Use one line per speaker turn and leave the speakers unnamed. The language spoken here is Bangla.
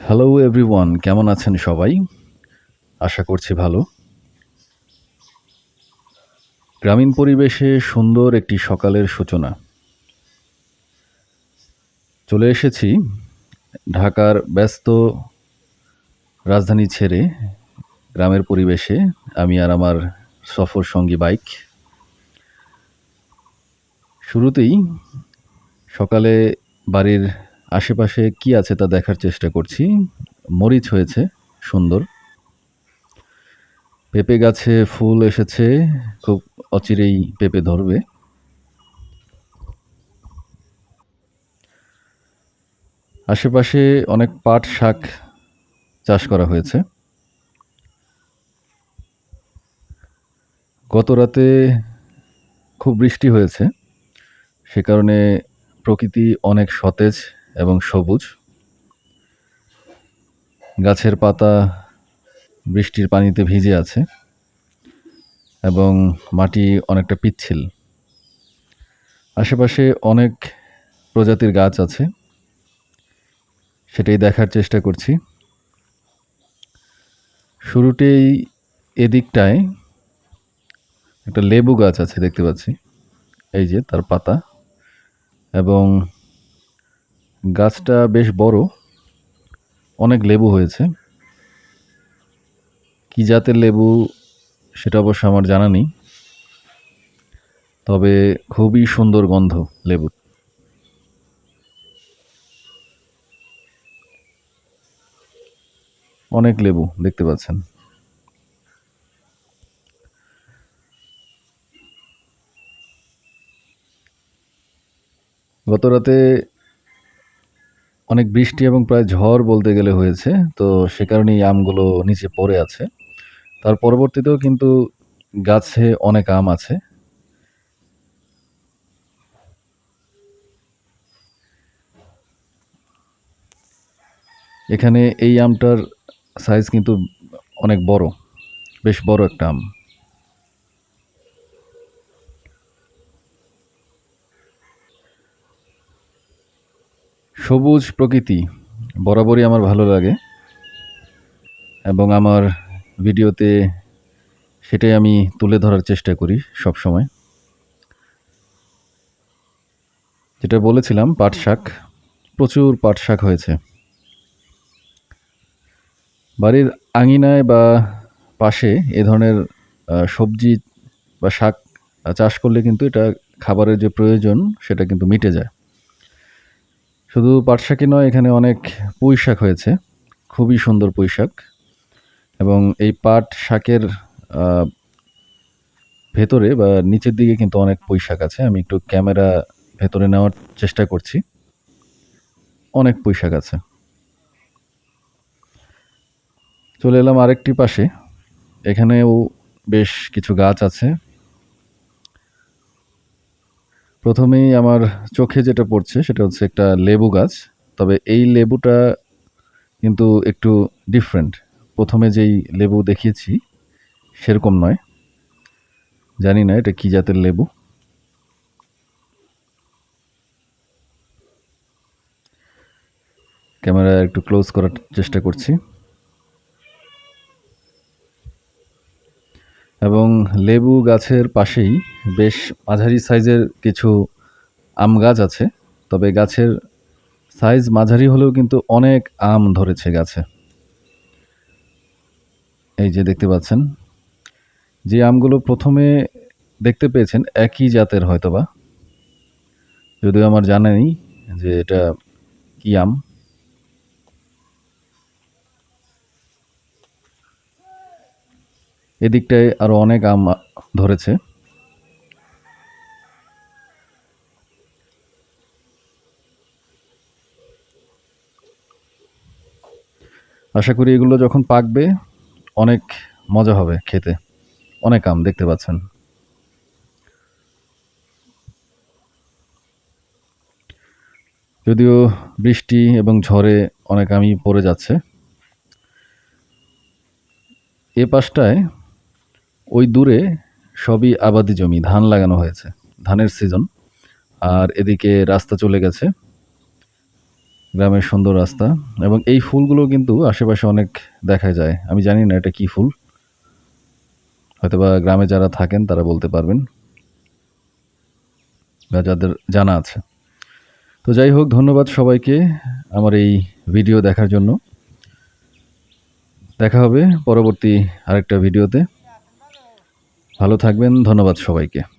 হ্যালো এভরিওয়ান, কেমন আছেন সবাই? আশা করছি ভালো। গ্রামীণ পরিবেশে সুন্দর একটি সকালের সূচনা। চলে এসেছি ঢাকার ব্যস্ত রাজধানী ছেড়ে গ্রামের পরিবেশে আমি আর আমার সফর সঙ্গী বাইক। শুরুতেই সকালে বাড়ির আশেপাশে কি আছে তা দেখার চেষ্টা করছি। মরিচ হয়েছে সুন্দর। পেঁপে গাছে ফুল এসেছে, খুব অচিরেই পেঁপে ধরবে। আশেপাশে অনেক পাট শাক চাষ করা হয়েছে। গতরাতে খুব বৃষ্টি হয়েছে, সে কারণে প্রকৃতি অনেক সতেজ এবং সবুজ। গাছের পাতা বৃষ্টির পানিতে ভিজে আছে এবং মাটি অনেকটা পিচ্ছিল। আশেপাশে অনেক প্রজাতির গাছ আছে, সেটাই দেখার চেষ্টা করছি। শুরুতেই এদিকটায় একটা লেবু গাছ আছে দেখতে পাচ্ছি, এই যে তার পাতা, এবং গাছটা বেশ বড়, অনেক লেবু হয়েছে। কি জাতের লেবু সেটা অবশ্য আমার জানা নেই, তবে খুবই সুন্দর গন্ধ লেবুর। অনেক লেবু দেখতে পাচ্ছেন। গতরাতে অনেক বৃষ্টি এবং প্রায় ঝড় বলতে গেলে হয়েছে, তো সে কারণে এই আমগুলো নিচে পড়ে আছে। তার পরবর্তীতেও কিন্তু গাছে অনেক আম আছে। এখানে এই আমটার সাইজ কিন্তু অনেক বড়, বেশ বড় একটা আম। সবুজ প্রকৃতি বরাবরই আমার ভালো লাগে এবং আমার ভিডিওতে সেটাই আমি তুলে ধরার চেষ্টা করি সব সময়। যেটা বলেছিলাম, পাট শাক, প্রচুর পাট শাক হয়েছে। বাড়ির আঙিনায় বা পাশে এ ধরনের সবজি বা শাক চাষ করলে কিন্তু এটা খাবারের যে প্রয়োজন সেটা কিন্তু মিটে যায়। শুধু পাট শাকই নয়, এখানে অনেক পুঁই শাক হয়েছে, খুবই সুন্দর পুঁই শাক। এবং এই পাট শাকের আহ, ভেতরে বা নিচের দিকে কিন্তু অনেক পুঁই শাক আছে। আমি একটু ক্যামেরা ভেতরে নেওয়ার চেষ্টা করছি। অনেক পুঁই শাক আছে। চলে এলাম আরেকটি পাশে, এখানেও বেশ কিছু গাছ আছে। প্রথমেই আমার চোখে যেটা পড়ছে সেটা হচ্ছে একটা লেবু গাছ, তবে এই লেবুটা কিন্তু একটু ডিফারেন্ট। প্রথমে যেই লেবু দেখিয়েছি সেরকম নয়, জানি না এটা কি জাতের লেবু। ক্যামেরা একটু ক্লোজ করার চেষ্টা করছি। এবং লেবু গাছের পাশেই বেশ মাঝারি সাইজের কিছু আম গাছ আছে, তবে গাছের সাইজ মাঝারি হলেও কিন্তু অনেক আম ধরেছে গাছে। এই যে দেখতে পাচ্ছেন, যে আমগুলো প্রথমে দেখতে পেয়েছেন একই জাতের হয়তোবা, যদিও আমার জানা নেই যে এটা কি আম। এদিকটায় আরো অনেক আম ধরেছে। আশা করি এগুলো যখন পাকবে অনেক মজা হবে খেতে। অনেক আম দেখতে পাচ্ছেন। যদিও বৃষ্টি এবং ঝড়ে অনেক আমই পড়ে যাচ্ছে। এ পাশটায় ওই দূরে সবই আবাদি জমি, ধান লাগানো হয়েছে, ধানের সিজন। আর এদিকে রাস্তা চলে গেছে। গ্রামের সুন্দর রাস্তা এবং এই ফুলগুলো কিন্তু আশেপাশে অনেক দেখা যায়। আমি জানি না এটা কি ফুল। হয়তোবা গ্রামে যারা থাকেন তারা বলতে পারবেন বা যাদের জানা আছে। তো যাই হোক, ধন্যবাদ সবাইকে আমার এই ভিডিও দেখার জন্য। দেখা হবে পরবর্তী আরেকটা ভিডিওতে। ভালো থাকবেন। ধন্যবাদ সবাইকে।